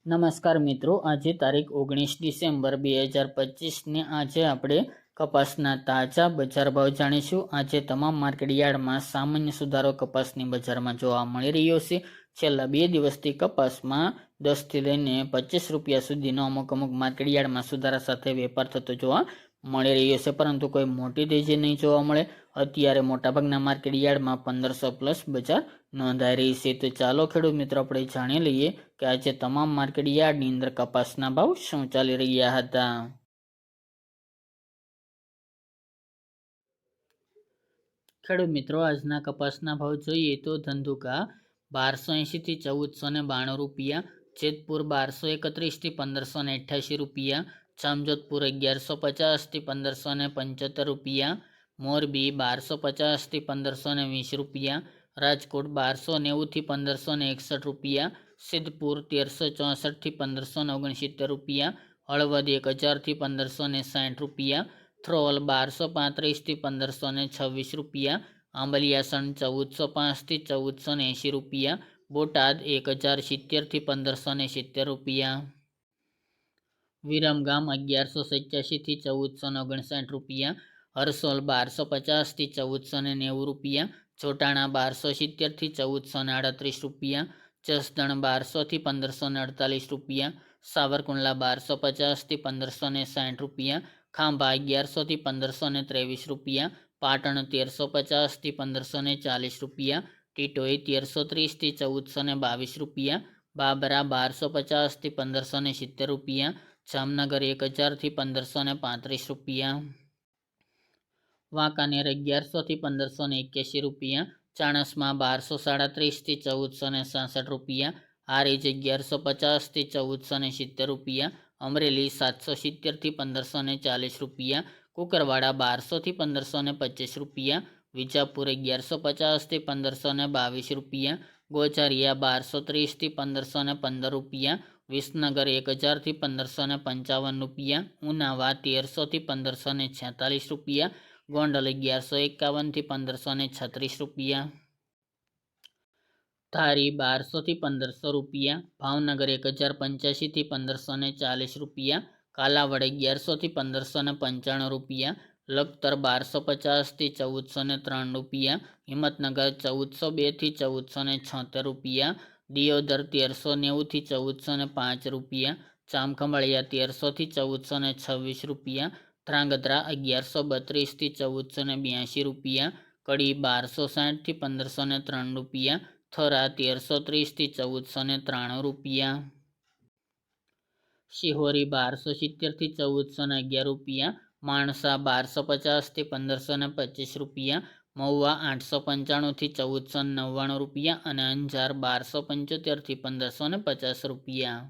નમસ્કાર મિત્રો, આજે તારીખ 19 ડિસેમ્બર 2025 ને આજે આપણે કપાસના તાજા બજાર ભાવ જાણીશું। આજે તમામ માર્કેટ યાર્ડમાં સામાન્ય સુધારો કપાસની બજારમાં જોવા મળી રહ્યો છે। છેલ્લા 2 દિવસથી કપાસમાં 10 થી લઈને 25 રૂપિયા સુધીનો અમુક માર્કેટ યાર્ડમાં સુધારા સાથે વેપાર થતો જોવા મળી રહ્યો છે, પરંતુ કોઈ મોટી તેજી નહીં જોવા મળે। અત્યારે મોટાભાગના માર્કેટ યાર્ડમાં 1500 પ્લસ બજાર નોંધાઈ રહી છે। તો ચાલો ખેડૂત મિત્રો આપણે જાણી લઈએ કે આજે તમામ માર્કેટ યાર્ડની અંદર કપાસના ભાવ શું ચાલી રહ્યા હતા। ખેડૂત મિત્રો, આજના કપાસના ભાવ જોઈએ તો ધંધુકા 1280 થી 1492 રૂપિયા, જેતપુર 1231 થી 1588 રૂપિયા, જામજોધપુર 1150 થી 1575 રૂપિયા, મોરબી 1250 થી 1520 રૂપિયા, રાજકોટ 1290 થી 1561 રૂપિયા, સિદ્ધપુર 1364 થી 1569 રૂપિયા, હળવદ 1000 થી 1560 રૂપિયા, થ્રોલ 1235 થી 1526 રૂપિયા, આંબલિયાસણ 1405 થી 1480 રૂપિયા, બોટાદ 1070 થી 1570 રૂપિયા, વિરમગામ 1187 થી 1459 રૂપિયા, હરસોલ 1250 થી 1490 રૂપિયા, ચોટાણા 1270 થી 1438 રૂપિયા, જસદણ 1200 થી 1548 રૂપિયા, સાવરકુંડલા 1250 થી 1560 રૂપિયા, ખાંભા 1100 થી 1523 રૂપિયા, પાટણ 1350 થી 1540 રૂપિયા, ટીટોઈ 1330 થી 1422 રૂપિયા, બાબરા 1250 થી 1570 રૂપિયા, જામનગર 1000 થી 1535 રૂપિયા, વાંકાનેર 1100 થી 1581 રૂપિયા, ચાણસ્મા 1237 થી 1466 રૂપિયા, હારીજ 1150 થી 1470 રૂપિયા, અમરેલી 770 થી 1540 રૂપિયા, કુકરવાડા 1200 થી 1525 રૂપિયા, વિજાપુર 1150 થી 1522 રૂપિયા, ગોઝારિયા 1230 થી 1515 રૂપિયા, વિસનગર 1000 થી 1555 રૂપિયા, ઉનાવા 1300 થી 1546 રૂપિયા, ગોંડલ 1151 થી 1536 રૂપિયા, ધારી 1200 થી 1500 રૂપિયા, ભાવનગર 1085 થી 1540 રૂપિયા, કાલાવડ 1100 થી 1595 રૂપિયા, લખતર 1250 થી 1403 રૂપિયા, હિંમતનગર 1402 થી 1476 રૂપિયા, દિયોદર 1390 થી 1405 રૂપિયા, જામખંભાળિયા 1300 થી 1426 રૂપિયા, ધ્રાંગધ્રા 1132 થી 1482 રૂપિયા, કડી 1260 થી 1503 રૂપિયા, થરા 1330 થી 1493 રૂપિયા, શિહોરી 1270 થી 1411 રૂપિયા, માણસા 1250 થી 1525 રૂપિયા, મહુવા 895 થી 1499 રૂપિયા અને અંજાર 1275 થી 1550 રૂપિયા।